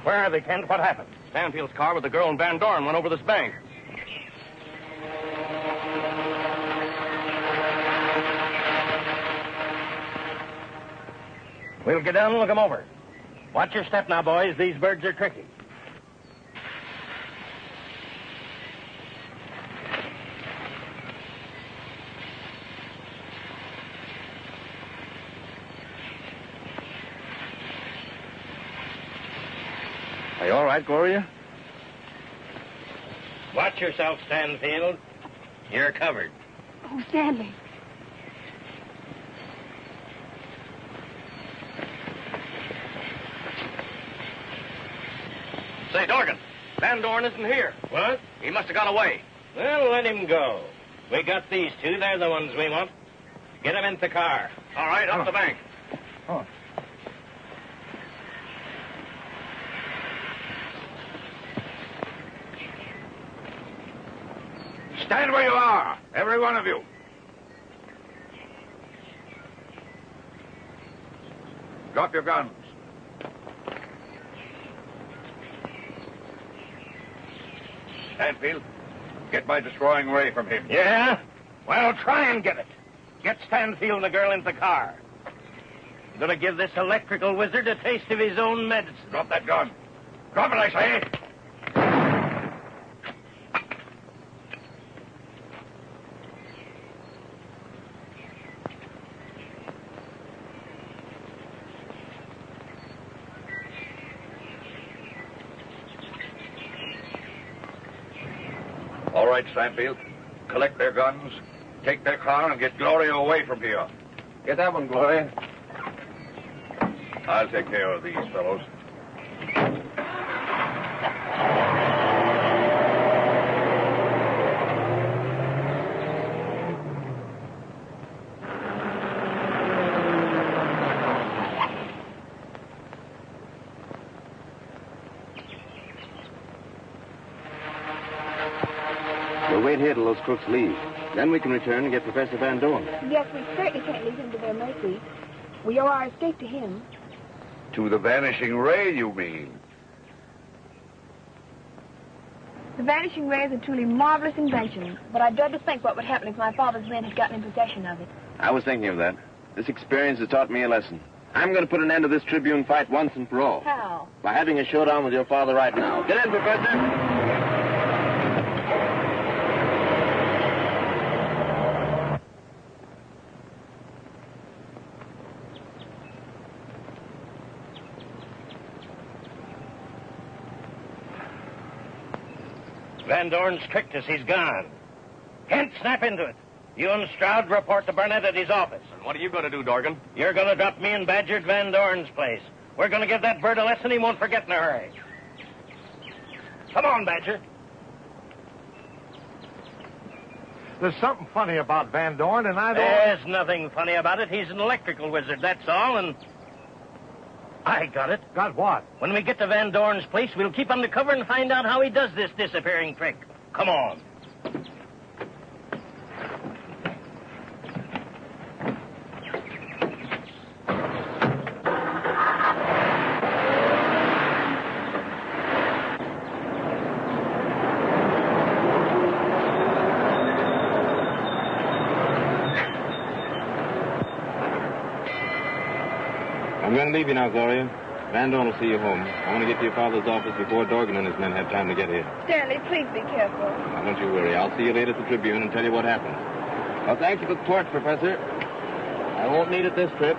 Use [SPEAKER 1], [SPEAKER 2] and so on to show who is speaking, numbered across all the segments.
[SPEAKER 1] Where are they, Kent? What happened?
[SPEAKER 2] Stanfield's car with the girl and Van Dorn went over this bank.
[SPEAKER 1] We'll get down and look them over. Watch your step now, boys. These birds are tricky.
[SPEAKER 2] Are you all right, Gloria?
[SPEAKER 1] Watch yourself, Stanfield. You're covered.
[SPEAKER 3] Oh, Stanley.
[SPEAKER 2] Say, Dorgan, Van Dorn isn't here.
[SPEAKER 1] What?
[SPEAKER 2] He must have gone away.
[SPEAKER 1] Well, let him go. We got these two. They're the ones we want. Get them into the car.
[SPEAKER 2] All right, up the bank.
[SPEAKER 4] Oh. Stand where you are, every one of you. Drop your guns. Stanfield, get my destroying ray from him.
[SPEAKER 1] Yeah? Well, try and get it. Get Stanfield and the girl into the car. I'm going to give this electrical wizard a taste of his own medicine.
[SPEAKER 4] Drop that gun. Drop it, I say. All right, Stanfield. Collect their guns, take their car, and get Gloria away from here.
[SPEAKER 2] Get that one, Gloria.
[SPEAKER 4] I'll take care of these fellows.
[SPEAKER 2] We'll wait here till those crooks leave. Then we can return and get Professor Van Dorn.
[SPEAKER 3] Yes, we certainly can't leave him to their mercy. We owe our estate to him.
[SPEAKER 4] To the vanishing ray, you mean?
[SPEAKER 3] The vanishing ray is a truly marvelous invention, but I dread to think what would happen if my father's men had gotten in possession of it.
[SPEAKER 2] I was thinking of that. This experience has taught me a lesson. I'm going to put an end to this Tribune fight once and for all.
[SPEAKER 3] How?
[SPEAKER 2] By having a showdown with your father right now. Get in, Professor.
[SPEAKER 1] Van Dorn's tricked us. He's gone. Kent, snap into it. You and Stroud report to Burnett at his office.
[SPEAKER 2] And what are you going to do, Dorgan?
[SPEAKER 1] You're going to drop me and Badger at Van Dorn's place. We're going to give that bird a lesson he won't forget in a hurry. Come on, Badger.
[SPEAKER 5] There's something funny about Van Dorn, and I don't...
[SPEAKER 1] There's nothing funny about it. He's an electrical wizard, that's all, and... I got it.
[SPEAKER 5] Got what?
[SPEAKER 1] When we get to Van Dorn's place, we'll keep under cover and find out how he does this disappearing trick. Come on.
[SPEAKER 2] I'm going to leave you now, Gloria. Van Dorn will see you home. I want to get to your father's office before Dorgan and his men have time to get here.
[SPEAKER 3] Stanley, please be careful.
[SPEAKER 2] Now, don't you worry. I'll see you later at the Tribune and tell you what happened. Well, thank you for the torch, Professor. I won't need it this trip.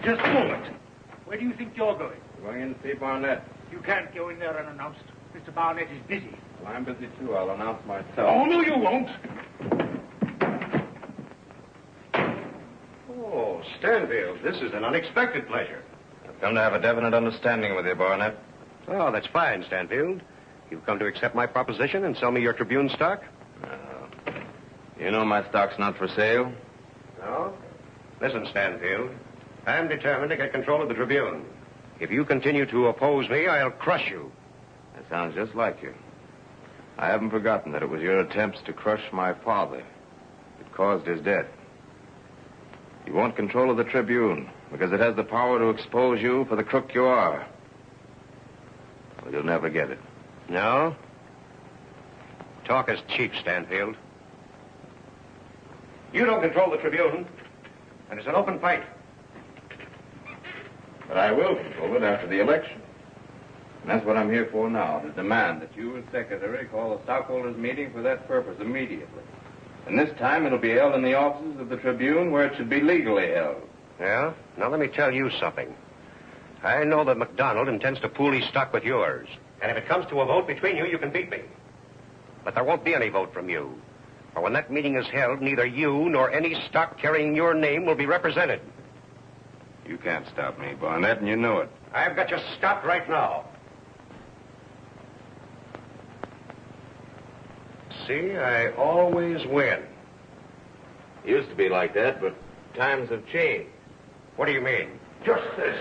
[SPEAKER 6] Just a moment. Where do you think you're going?
[SPEAKER 2] Going in to see Barnett.
[SPEAKER 6] You can't go in there unannounced. Mr. Barnett is busy.
[SPEAKER 2] Well, I'm busy, too. I'll announce myself.
[SPEAKER 6] Oh, no, you won't.
[SPEAKER 4] Oh, Stanfield, this is an unexpected pleasure.
[SPEAKER 2] Come to have a definite understanding with you, Barnett.
[SPEAKER 7] Oh, that's fine, Stanfield. You've come to accept my proposition and sell me your Tribune stock?
[SPEAKER 2] You know my stock's not for sale.
[SPEAKER 7] No? Listen, Stanfield. I'm determined to get control of the Tribune. If you continue to oppose me, I'll crush you.
[SPEAKER 2] That sounds just like you. I haven't forgotten that it was your attempts to crush my father that caused his death. You want control of the Tribune because it has the power to expose you for the crook you are. Well, you'll never get it.
[SPEAKER 7] No? Talk is cheap, Stanfield. You don't control the Tribune, and it's an open fight.
[SPEAKER 2] But I will control it after the election. And that's what I'm here for now, to demand that you as secretary call a stockholders' meeting for that purpose immediately. And this time it'll be held in the offices of the Tribune where it should be legally held.
[SPEAKER 7] Yeah? Now let me tell you something. I know that McDonald intends to pool his stock with yours. And if it comes to a vote between you, you can beat me. But there won't be any vote from you. For when that meeting is held, neither you nor any stock carrying your name will be represented.
[SPEAKER 2] You can't stop me, Barnett, and you know it.
[SPEAKER 7] I've got you stopped right now. See, I always win.
[SPEAKER 2] Used to be like that, but times have changed.
[SPEAKER 7] What do you mean?
[SPEAKER 5] Just this.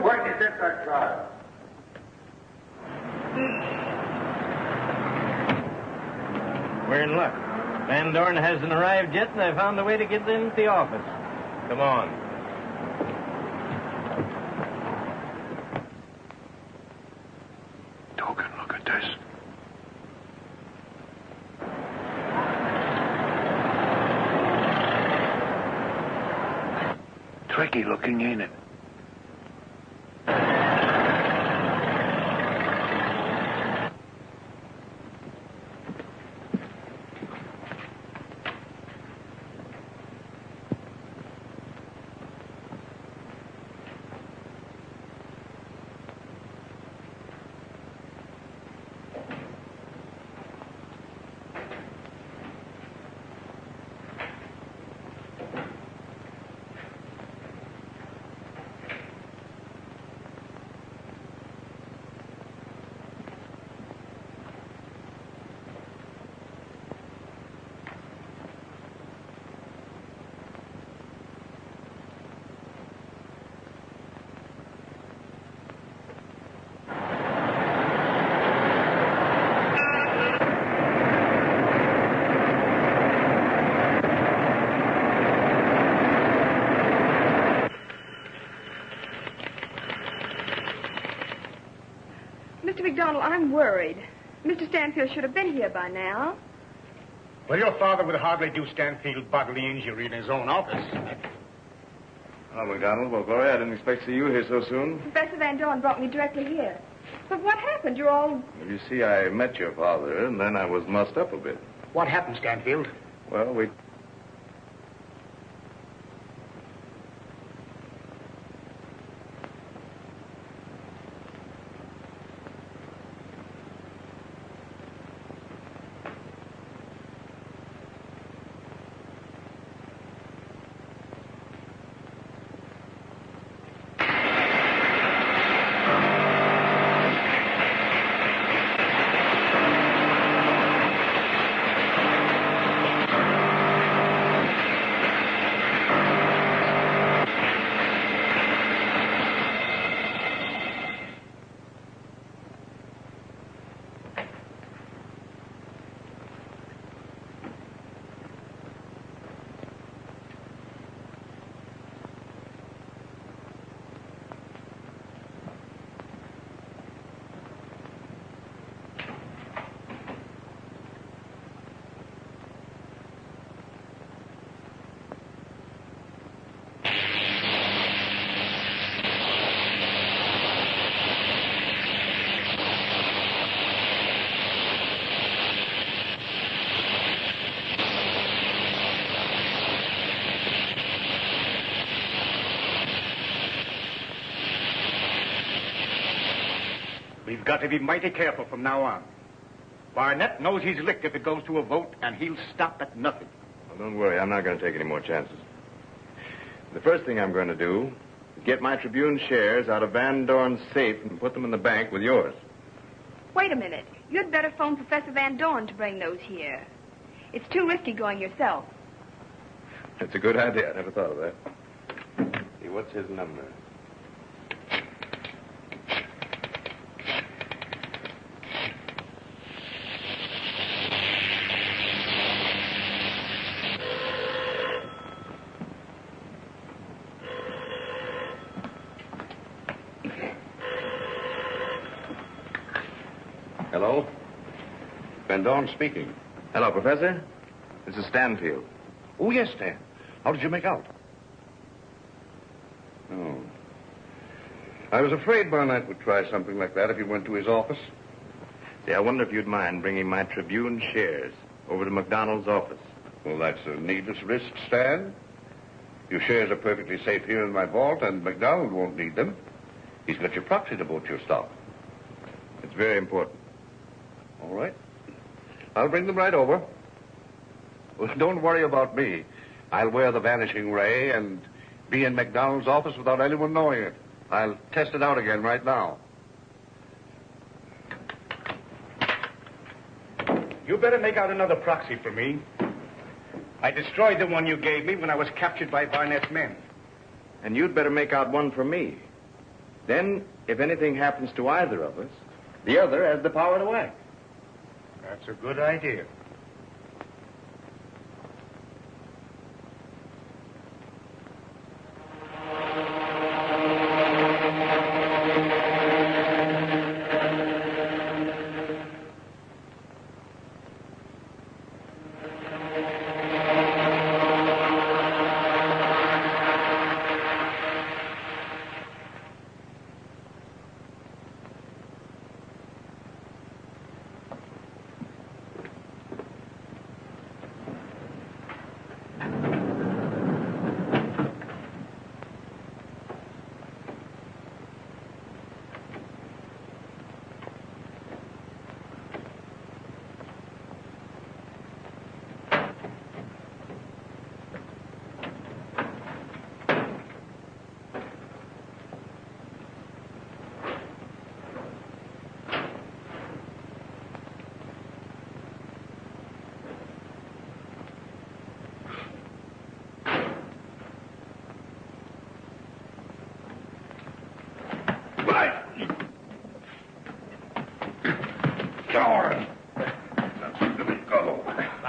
[SPEAKER 5] Why did you get that car?
[SPEAKER 1] We're in luck. Van Dorn hasn't arrived yet, and I found a way to get into the office. Come on.
[SPEAKER 5] Token, look at this. Tricky looking, ain't it?
[SPEAKER 3] Mr. McDonald, I'm worried. Mr. Stanfield should have been here by now.
[SPEAKER 5] Well, your father would hardly do Stanfield bodily injury in his own office.
[SPEAKER 2] Oh, McDonald, well, go ahead. I didn't expect to see you here so soon.
[SPEAKER 3] Professor Van Dorn brought me directly here. But what happened? You're all...
[SPEAKER 2] You see, I met your father, and then I was mussed up a bit.
[SPEAKER 5] What happened, Stanfield?
[SPEAKER 2] Well, we...
[SPEAKER 5] We've got to be mighty careful from now on. Barnett knows he's licked if it goes to a vote, and he'll stop at nothing.
[SPEAKER 2] Well, don't worry. I'm not going to take any more chances. The first thing I'm going to do is get my Tribune shares out of Van Dorn's safe and put them in the bank with yours.
[SPEAKER 3] Wait a minute. You'd better phone Professor Van Dorn to bring those here. It's too risky going yourself.
[SPEAKER 2] That's a good idea. I never thought of that. See, what's his number?
[SPEAKER 7] Hello? Van Dorn speaking.
[SPEAKER 2] Hello, Professor. This is Stanfield.
[SPEAKER 7] Oh, yes, Stan. How did you make out? Oh. I was afraid Barnett would try something like that if he went to his office.
[SPEAKER 2] See, I wonder if you'd mind bringing my Tribune shares over to McDonald's office.
[SPEAKER 7] Well, that's a needless risk, Stan. Your shares are perfectly safe here in my vault, and McDonald won't need them. He's got your proxy to vote your stock.
[SPEAKER 2] It's very important.
[SPEAKER 7] All right. I'll bring them right over. Well, don't worry about me. I'll wear the vanishing ray and be in McDonald's office without anyone knowing it. I'll test it out again right now.
[SPEAKER 5] You better make out another proxy for me. I destroyed the one you gave me when I was captured by Barnett's men.
[SPEAKER 2] And you'd better make out one for me. Then, if anything happens to either of us, the other has the power to act.
[SPEAKER 5] That's a good idea.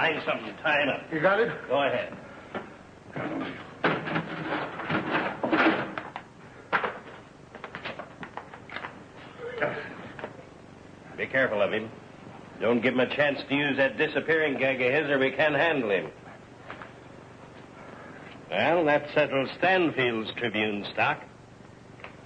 [SPEAKER 1] Find something, tie it up.
[SPEAKER 5] You got it?
[SPEAKER 1] Go ahead. Be careful of him. Don't give him a chance to use that disappearing gag of his or we can't handle him. Well, that settles Stanfield's Tribune stock.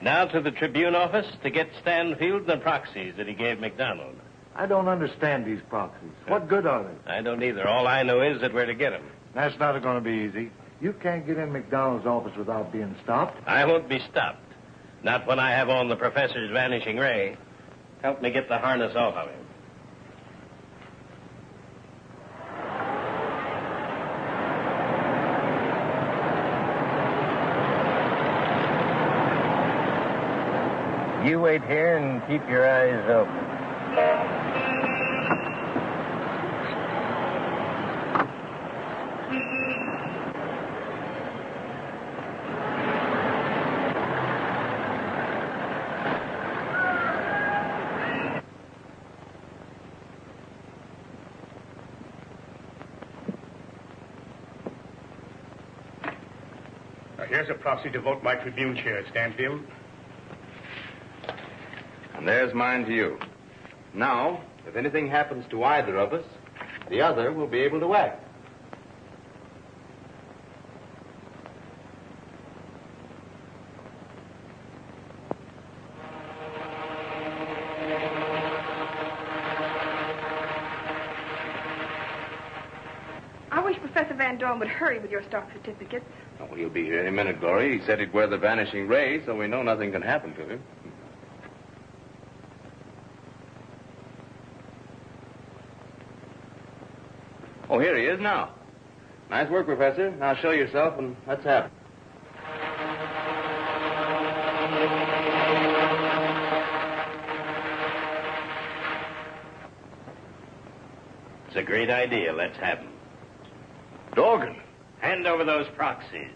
[SPEAKER 1] Now to the Tribune office to get Stanfield and the proxies that he gave McDonald.
[SPEAKER 6] I don't understand these proxies. What good are they?
[SPEAKER 1] I don't either. All I know is that we're to get them.
[SPEAKER 6] That's not going to be easy. You can't get in McDonald's office without being stopped.
[SPEAKER 1] I won't be stopped. Not when I have on the professor's vanishing ray. Help me get the harness off of him.
[SPEAKER 8] You wait here and keep your eyes open.
[SPEAKER 5] Now, here's a proxy to vote my Tribune chair, Stanfield.
[SPEAKER 2] And there's mine to you. Now, if anything happens to either of us, the other will be able to act.
[SPEAKER 3] I wish Professor Van Dorn would hurry with your stock certificates.
[SPEAKER 2] Oh, he'll be here any minute, Glory. He said he'd wear the vanishing ray, so we know nothing can happen to him. Oh, here he is now. Nice work, Professor. Now show yourself and let's have it.
[SPEAKER 1] It's a great idea. Let's have him.
[SPEAKER 6] Dorgan.
[SPEAKER 1] Hand over those proxies.